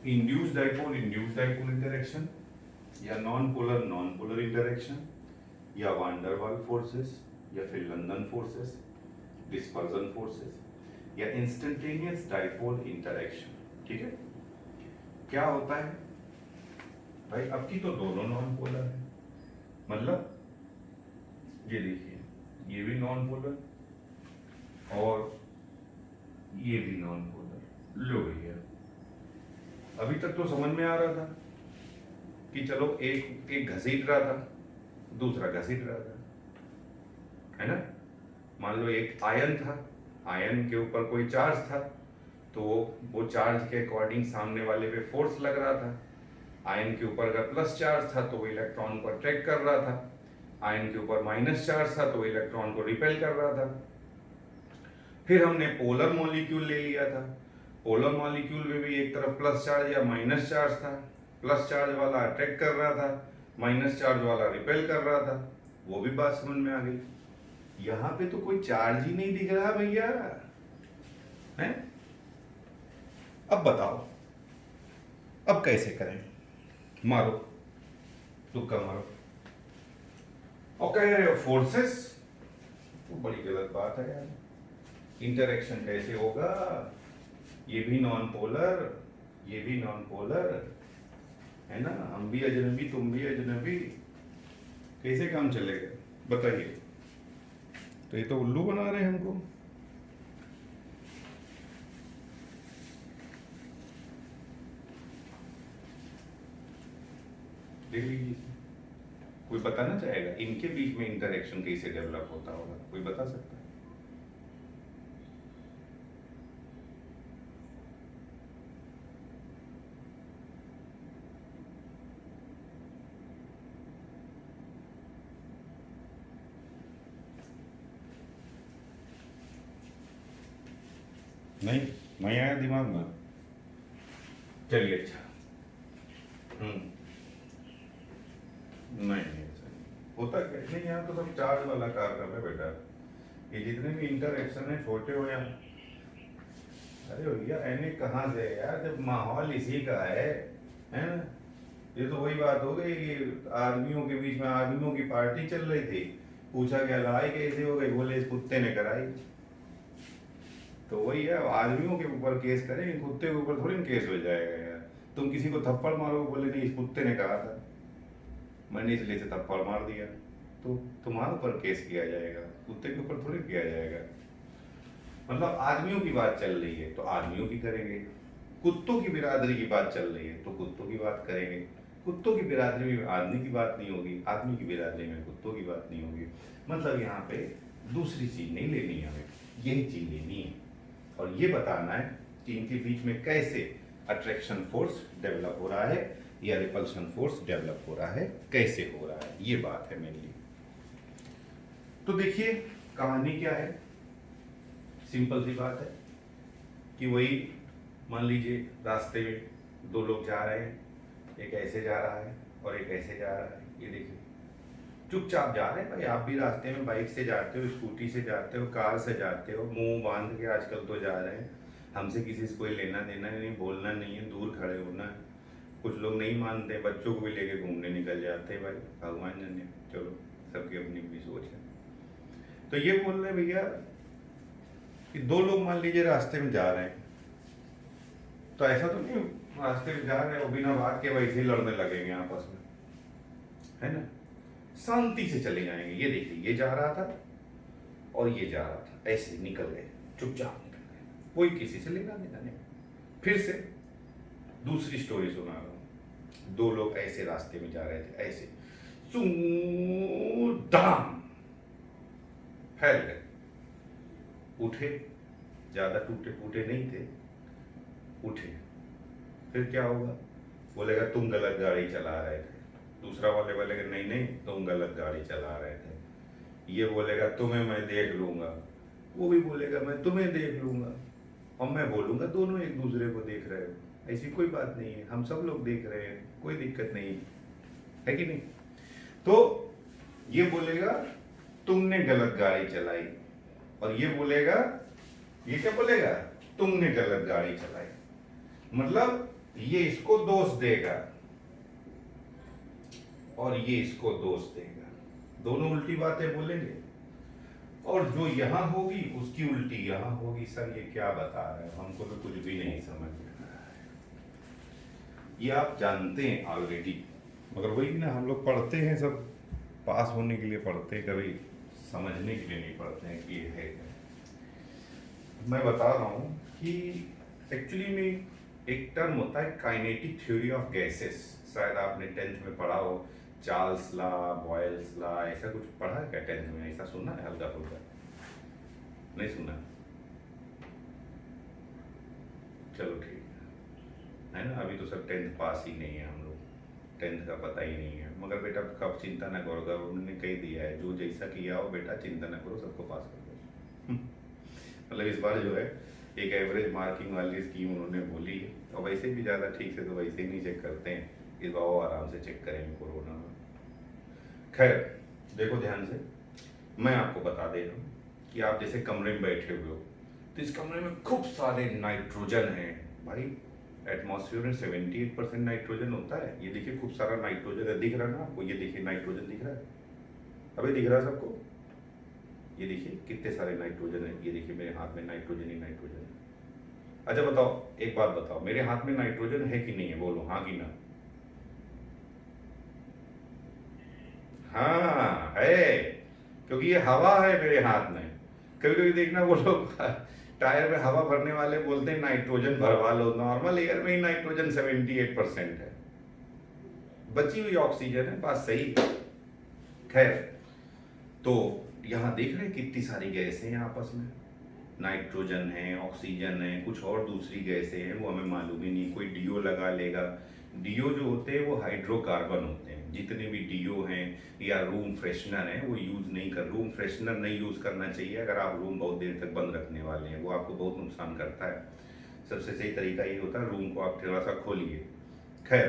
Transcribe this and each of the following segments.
Induce dipole interaction, या non polar interaction, या wander वाल फोर्सेस, या फिर लंदन फोर्सेस, डिस्पर्जन फोर्सेस, या इंस्टेंटेनियस डाइपोल इंटरेक्शन। ठीक है, क्या होता है भाई, अब की तो दोनों नॉन पोलर है, मतलब ये देखिए, ये भी नॉन पोलर और ये भी नॉन पोलर। लो भैया, अभी तक तो समझ में आ रहा था कि चलो एक घसीट रहा था, दूसरा घसीट रहा था, है ना। मान लो एक आयन था, आयन के ऊपर कोई चार्ज था, तो वो चार्ज के अकॉर्डिंग सामने वाले पे फोर्स लग रहा था। आयन के ऊपर अगर प्लस चार्ज था तो वो इलेक्ट्रॉन को अट्रैक्ट कर रहा था, आयन के ऊपर माइनस चार्ज था तो वो इलेक्ट्रॉन को रिपेल कर रहा था। फिर हमने पोलर मॉलिक्यूल ले लिया था, पोलर मॉलिक्यूल में भी एक तरफ प्लस चार्ज या माइनस चार्ज था, प्लस चार्ज वाला अट्रैक्ट कर रहा था, माइनस चार्ज वाला रिपेल कर रहा था। वो भी बात समझ में आ गई। यहां पे तो कोई चार्ज ही नहीं दिख रहा भैया, है। अब बताओ, अब कैसे करें? मारो, तुक्का मारो। और कह रहे हो फोर्सेस, तो बड़ी गलत बात है यार। इंटरेक्शन कैसे होगा? ये भी नॉन पोलर, ये भी नॉन पोलर, है ना। हम भी अजनबी, तुम भी अजनबी, कैसे काम चलेगा बताइए? तो ये तो उल्लू बना रहे हैं हमको। देख लीजिए, कोई बताना चाहेगा इनके बीच में इंटरेक्शन कैसे डेवलप होता होगा? कोई बता सकता है? नहीं आया दिमाग में? चलिए, अच्छा। नहीं ऐसा नहीं होता। क्या नहीं, यहाँ तो सब चार्ज वाला कार्यक्रम है बेटा। ये जितने भी इंटरेक्शन है, छोटे हो या, अरे भैया एने कहाँ से है यार, जब माहौल इसी का है ना। ये तो वही बात हो गई कि आदमियों के बीच में आदमियों की पार्टी चल रही थी, पूछा गया लड़ाई कैसे हो गई, बोले इस कुत्ते ने कराई। तो वही है, आदमियों के ऊपर केस करें, कुत्ते के ऊपर थोड़ी ना केस हो जाएगा यार। तुम किसी को थप्पड़ मारो, बोले नहीं इस कुत्ते ने कहा था, मैंने इसलिए से थप्पड़ मार दिया, तो तुम्हारे ऊपर केस किया जाएगा, कुत्ते के ऊपर थोड़ी किया जाएगा। मतलब आदमियों की बात चल रही है तो आदमियों की करेंगे, कुत्तों की बिरादरी की बात चल रही है तो कुत्तों की बात करेंगे। कुत्तों की बिरादरी में आदमी की बात नहीं होगी, आदमी की बिरादरी में कुत्तों की बात नहीं होगी। मतलब यहाँ पे दूसरी चीज नहीं लेनी है, हमें यही चीज लेनी है और ये बताना है कि इनके बीच में कैसे अट्रैक्शन फोर्स डेवलप हो रहा है या रिपल्शन फोर्स डेवलप हो रहा है, कैसे हो रहा है, ये बात है मेनली। तो देखिए कहानी क्या है, सिंपल सी बात है कि वही मान लीजिए रास्ते में दो लोग जा रहे हैं, एक ऐसे जा रहा है और एक ऐसे जा रहा है। ये देखिए चुपचाप जा रहे हैं भाई, आप भी रास्ते में बाइक से जाते हो, स्कूटी से जाते हो, कार से जाते हो, मुंह बांध के आजकल तो जा रहे हैं। हमसे किसी से कोई लेना देना नहीं, बोलना नहीं है, दूर खड़े होना है। कुछ लोग नहीं मानते, बच्चों को भी लेके घूमने निकल जाते हैं भाई, भगवान जाने, चलो सबकी अपनी अपनी सोच है। तो ये बोल रहे भैया कि दो लोग मान लीजिए रास्ते में जा रहे हैं, तो ऐसा तो नहीं रास्ते में जा रहे हैं और बिना बात के वैसे ही लड़ने लगेंगे आपस में, है ना। शांति से चले जाएंगे। ये देखिए ये जा रहा था और ये जा रहा था, ऐसे निकल गए, चुपचाप निकल गए, कोई किसी से लेना देना नहीं। फिर से दूसरी स्टोरी सुना रहा हूं। दो लोग ऐसे रास्ते में जा रहे थे, ऐसे दाम फैल गए, उठे, ज्यादा टूटे फूटे नहीं थे, उठे। फिर क्या होगा? बोलेगा तुम गलत गाड़ी चला रहे थे, दूसरा वाले बोलेगा नहीं नहीं तुम गलत गाड़ी चला रहे थे। ये बोलेगा तुम्हें मैं देख लूंगा, वो भी बोलेगा मैं तुम्हें देख लूंगा, और मैं बोलूंगा दोनों एक दूसरे को देख रहे हो। ऐसी कोई बात नहीं है, हम सब लोग देख रहे हैं, कोई दिक्कत नहीं है कि नहीं। तो ये बोलेगा तुमने गलत गाड़ी चलाई, और ये बोलेगा, ये क्या बोलेगा, तुमने गलत गाड़ी चलाई। मतलब ये इसको दोष देगा और ये इसको दोष देगा, दोनों उल्टी बातें बोलेंगे, और जो यहां होगी उसकी उल्टी यहां होगी। सर ये क्या बता रहे हैं, हमको तो कुछ भी नहीं समझ में आ रहा है। ये आप जानते हैं ऑलरेडी, मगर वही ना, हम लोग पढ़ते हैं सब पास होने के लिए पढ़ते हैं, कभी समझने के लिए नहीं पढ़ते हैं कि ये है क्या। मैं बता रहा हूँ कि एक्चुअली में एक टर्म होता है काइनेटिक थ्योरी ऑफ गैसेस, शायद आपने 10th में पढ़ा हो, चार्ल्स ला, बॉयल्स ला, ऐसा कुछ पढ़ा है क्या 10th में? ऐसा सुना है हल्का फुल्का? नहीं सुना? चलो ठीक है ना, अभी तो सब 10th पास ही नहीं है, हम लोग 10th का पता ही नहीं है। मगर बेटा कब चिंता न करो, गवर्नमेंट ने कह दिया है जो जैसा किया हो बेटा चिंता न करो, सबको पास कर दो। मतलब इस बार जो है एक एवरेज मार्किंग वाली स्कीम उन्होंने बोली है, और वैसे भी ज़्यादा ठीक से तो वैसे ही नहीं चेक करते हैं, इस बार वो आराम से चेक करेंगे कोरोना में। खैर देखो ध्यान से, मैं आपको बता दे रहा हूँ कि आप जैसे कमरे में बैठे हुए हो, तो इस कमरे में खूब सारे नाइट्रोजन हैं भाई। एटमॉस्फेयर में 78% नाइट्रोजन होता है। ये देखिए खूब सारा नाइट्रोजन है, दिख रहा है ना आपको? ये देखिए नाइट्रोजन दिख रहा है, अभी दिख रहा है सबको? ये देखिए कितने सारे नाइट्रोजन है, ये देखिए मेरे हाथ में नाइट्रोजन ही नाइट्रोजन है। अच्छा बताओ, एक बात बताओ, मेरे हाथ में नाइट्रोजन है कि नहीं है? बोलो हाँ कि ना। हाँ है, क्योंकि ये हवा है मेरे हाथ में। कभी कभी देखना वो लोग टायर में हवा भरने वाले बोलते हैं नाइट्रोजन भरवा लो, नॉर्मल एयर में ही नाइट्रोजन 78% है, बची हुई ऑक्सीजन है, बात सही है। खैर, तो यहाँ देख रहे हैं कितनी सारी गैसें हैं आपस में, नाइट्रोजन है, ऑक्सीजन है, कुछ और दूसरी गैसें हैं, वो हमें मालूम ही नहीं। कोई डीओ लगा लेगा, डीओ जो होते हैं वो हाइड्रोकार्बन होते हैं, जितने भी डीओ हैं या रूम फ्रेशनर है वो यूज़ नहीं कर, रूम फ्रेशनर नहीं यूज़ करना चाहिए अगर आप रूम बहुत देर तक बंद रखने वाले हैं, वो आपको बहुत नुकसान करता है। सबसे सही तरीका ये होता है रूम को आप थोड़ा सा खोलिए। खैर,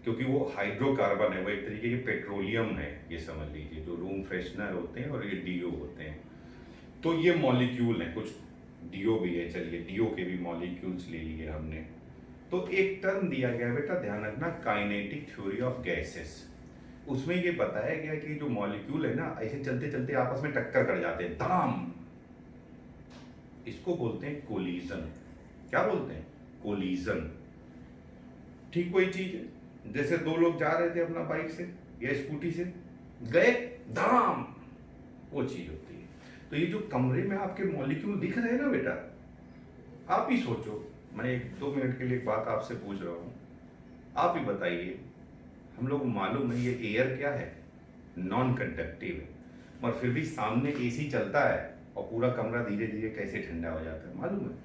क्योंकि वो हाइड्रोकार्बन है, वो एक तरीके की पेट्रोलियम है, ये समझ लीजिए, जो रूम फ्रेशनर होते हैं और ये डीओ होते हैं। तो ये मॉलिक्यूल हैं, कुछ डीओ भी है, चलिए डीओ के भी मॉलिक्यूल्स ले लिए हमने। तो एक टर्म दिया गया बेटा, ध्यान रखना, काइनेटिक थ्योरी ऑफ गैसेस। उसमें ये बताया गया कि जो मॉलिक्यूल है ना, ऐसे चलते चलते आपस में टक्कर कर जाते हैं, धड़ाम, इसको बोलते हैं कोलिजन। क्या बोलते हैं? कोलिजन। ठीक वही चीज है, जैसे दो लोग जा रहे थे अपना बाइक से या स्कूटी से, गए धड़ाम, वो चीज होती है। तो ये जो कमरे में आपके मॉलिक्यूल दिख रहे हैं ना बेटा, आप ही सोचो, मैं 1-2 मिनट के लिए एक बात आपसे पूछ रहा हूँ, आप ही बताइए, हम लोग मालूम है ये एयर क्या है? नॉन कंडक्टिव है, मगर फिर भी सामने एसी चलता है और पूरा कमरा धीरे धीरे कैसे ठंडा हो जाता है मालूम है?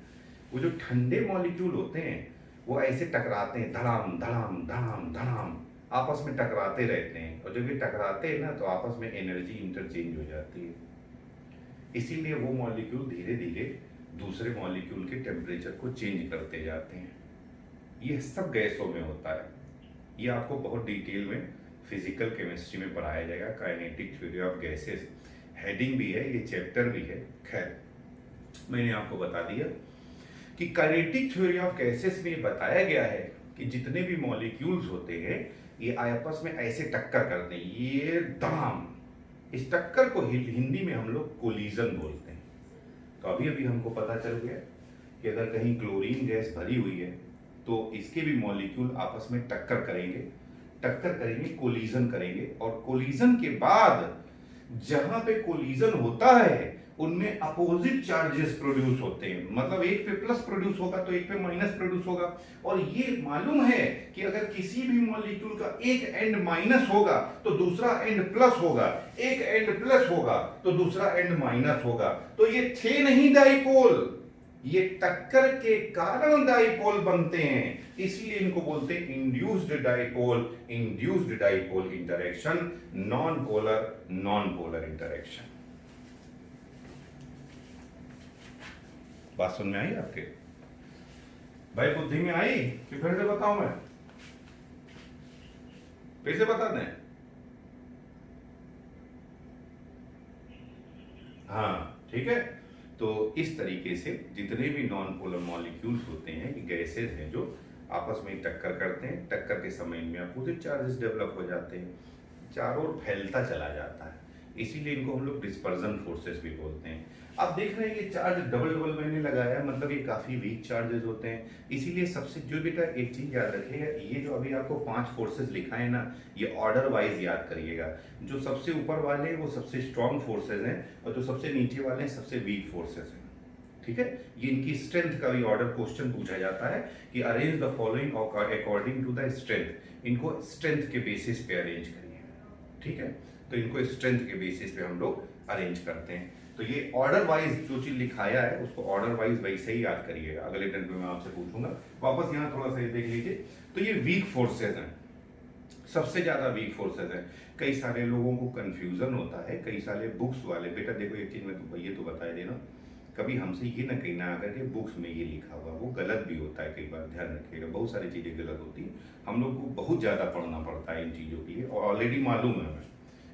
वो जो ठंडे मॉलिक्यूल होते हैं वो ऐसे टकराते हैं, धड़ाम धड़ाम धड़ाम धड़ाम, आपस में टकराते रहते हैं, और जब ये टकराते हैं ना तो आपस में एनर्जी इंटरचेंज हो जाती है। इसीलिए वो मॉलिक्यूल धीरे धीरे दूसरे मॉलिक्यूल के टेम्परेचर को चेंज करते जाते हैं। ये सब गैसों में होता है, ये आपको बहुत डिटेल में फिजिकल केमिस्ट्री में पढ़ाया जाएगा, kinetic theory of gases, heading भी है, ये चैप्टर भी है। खैर, मैंने आपको बता दिया कि काइनेटिक थ्योरी ऑफ गैसेस में बताया गया है कि जितने भी मॉलिक्यूल्स होते हैं ये आपस में ऐसे टक्कर करते हैं, ये धड़ाम, इस टक्कर को हिंदी में हम लोग कोलिजन बोलते हैं। तो अभी अभी हमको पता चल गया कि अगर कहीं क्लोरीन गैस भरी हुई है तो इसके भी मॉलिक्यूल आपस में टक्कर करेंगे, कोलिजन करेंगे, और कोलिजन के बाद जहां पे कोलिजन होता है उनमें अपोजिट चार्जेस प्रोड्यूस होते हैं, मतलब एक पे प्लस प्रोड्यूस होगा तो एक पे माइनस प्रोड्यूस होगा। और ये मालूम है कि अगर किसी भी मॉलिक्यूल का एक एंड माइनस होगा तो दूसरा एंड प्लस होगा, एक एंड प्लस होगा तो दूसरा एंड माइनस होगा। तो ये थे नहीं डाइपोल, ये टक्कर के कारण डाइपोल बनते हैं, इसलिए इनको बोलते हैं induced dipole interaction, non polar interaction. बात सुन में आई आपके भाई? बुद्धि में आई कि फिर से बताऊं? मैं फिर से बता दें? हाँ ठीक है। तो इस तरीके से जितने भी नॉन पोलर मॉलिक्यूल्स होते हैं, गैसेस हैं जो, आपस में टक्कर करते हैं, टक्कर के समय इनमें अपोजिट चार्जेस डेवलप हो जाते हैं, चारों ओर फैलता चला जाता है, इसीलिए इनको हम लोग डिस्पर्जन फोर्सेस भी बोलते हैं। अब देख रहे हैं ये चार्ज डबल डबल मैंने लगाया, मतलब ये काफ़ी वीक चार्जेस होते हैं, इसीलिए सबसे जो बेटा एक चीज़ याद रखिएगा, ये जो अभी आपको 5 फोर्सेस लिखा है ना, ये ऑर्डर वाइज याद करिएगा। जो सबसे ऊपर वाले हैं वो सबसे स्ट्रॉन्ग फोर्सेज हैं, और जो सबसे नीचे वाले हैं सबसे वीक फोर्सेज हैं, ठीक है। ये इनकी स्ट्रेंथ का भी ऑर्डर क्वेश्चन पूछा जाता है कि arrange the following according to the strength, इनको स्ट्रेंथ के बेसिस पे अरेंज करिए, ठीक है। तो इनको स्ट्रेंथ के बेसिस पे हम लोग अरेंज करते हैं। तो ये ऑर्डर वाइज जो चीज लिखाया है उसको ऑर्डर वाइज वैसे ही याद करिएगा, अगले दिन में मैं आपसे पूछूंगा। वापस यहाँ थोड़ा सा ये देख लीजिए, तो ये वीक फोर्सेज हैं, सबसे ज्यादा वीक फोर्सेज हैं। कई सारे लोगों को कंफ्यूजन होता है, कई सारे बुक्स वाले, बेटा देखो एक चीज में तो ये तो बता देना, कभी हमसे ये ना कहना अगर के बुक्स में ये लिखा हुआ, वो गलत भी होता है, कई बार ध्यान रखिएगा, बहुत सारी चीज़ें गलत होती हैं, हम लोग को बहुत ज़्यादा पढ़ना पड़ता है इन चीज़ों के लिए, और ऑलरेडी मालूम है हमें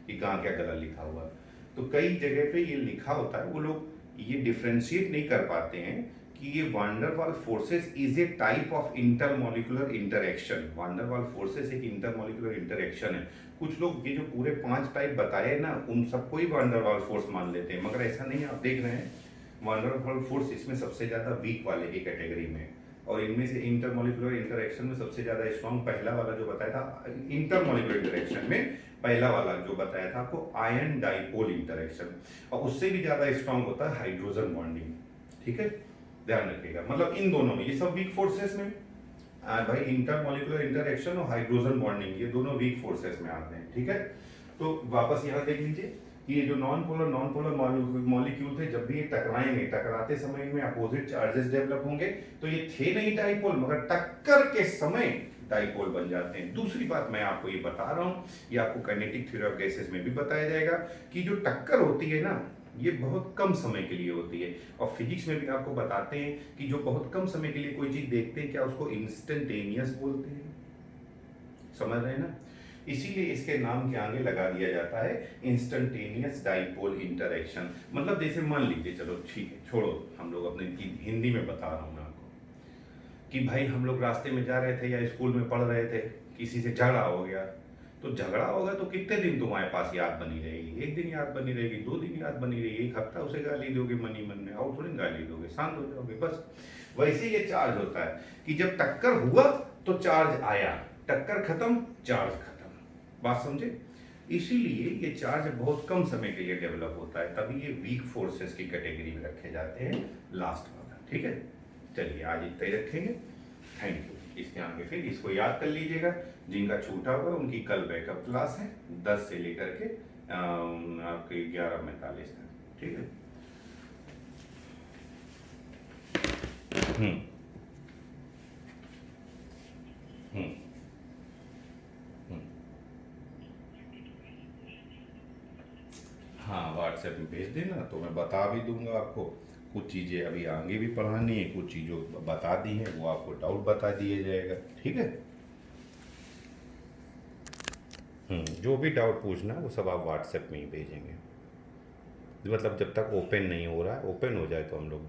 कि कहाँ क्या गलत लिखा हुआ है। तो कई जगह पे ये लिखा होता है, वो लोग ये डिफ्रेंशिएट नहीं कर पाते हैं कि ये van der Waal forces is a type of intermolecular interaction. Van der Waal forces एक इंटरमोलिकुलर इंटरेक्शन है। कुछ लोग ये जो पूरे 5 टाइप बताए ना, उन सबको ही वांडरवाल फोर्स मान लेते हैं, मगर ऐसा नहीं है। आप देख रहे हैं वांडरवाल फोर्स इसमें सबसे ज्यादा वीक वाले की कैटेगरी में, और इनमें से इंटरमोलिकुलर इंटरेक्शन में सबसे ज्यादा स्ट्रॉन्ग पहला वाला जो बताया था, इंटरमोलिकुलर इंटरेक्शन में पहला वाला जो बताया था आपको, आयन डाइपोल इंटरेक्शन, और उससे भी ज्यादा स्ट्रॉन्ग होता है हाइड्रोजन बॉन्डिंग, ठीक है, ध्यान रखिएगा। मतलब इन दोनों में, ये सब वीक फोर्सेस में भाई, इंटरमोलिकुलर इंटरेक्शन और हाइड्रोजन बॉन्डिंग, ये दोनों वीक फोर्सेस में आते हैं, ठीक है। तो वापस यहाँ देख लीजिए कि ये जो नॉन पोलर मॉलिक्यूल थे, जब भी ये टकराएंगे, टकराते समय इनमें अपोजिट चार्जेस डेवलप होंगे, तो ये थे नहीं डाइपोल, मगर टक्कर के समय डाइपोल बन जाते हैं। दूसरी बात मैं आपको ये बता रहा हूँ, ये आपको काइनेटिक थ्योरी ऑफ गैसेस में भी बताया जाएगा कि जो टक्कर होती है ना, ये बहुत कम समय के लिए होती है, और फिजिक्स में भी आपको बताते हैं कि जो बहुत कम समय के लिए कोई चीज देखते हैं, क्या उसको इंस्टेंटेनियस बोलते हैं, समझ रहे हैं ना। इसीलिए इसके नाम के आगे लगा दिया जाता है इंस्टेंटेनियस डाइपोल इंटरेक्शन। मतलब जैसे मान लीजिए, चलो ठीक है, छोड़ो, हम लोग अपने हिंदी में बता रहा हूँ मैं आपको कि भाई हम लोग रास्ते में जा रहे थे या स्कूल में पढ़ रहे थे, किसी से झगड़ा हो गया, तो झगड़ा होगा तो कितने दिन तुम्हारे पास याद बनी रहेगी? एक दिन याद बनी रहेगी, 2 दिन याद बनी रहेगी, एक हफ्ता उसे गाली दोगे मन ही मन में, और थोड़ी गाली दोगे, शांत हो जाओगे बस। वैसे ये चार्ज होता है कि जब टक्कर हुआ तो चार्ज आया, टक्कर खत्म, चार्ज खत्म, बात समझे। इसीलिए ये चार्ज बहुत कम समय के लिए डेवलप होता है, तभी ये वीक फोर्सेस की कैटेगरी में रखे जाते हैं, लास्ट वाला, ठीक है। चलिए आज इतना ही रखेंगे, थैंक यू। इसके आगे फिर इसको याद कर लीजिएगा, जिनका छूटा हुआ उनकी कल बैकअप क्लास है 10 से लेकर के आपके 11:45 तक, ठीक है। हम्म हम्म हम्म। हाँ, व्हाट्सएप में भेज देना, तो मैं बता भी दूंगा आपको। कुछ चीज़ें अभी आगे भी पढ़ानी है, कुछ चीज़ों बता दी हैं, वो आपको डाउट बता दिया जाएगा, ठीक है। जो भी डाउट पूछना है वो सब आप व्हाट्सएप में ही भेजेंगे, मतलब जब तक ओपन नहीं हो रहा है, ओपन हो जाए तो हम लोग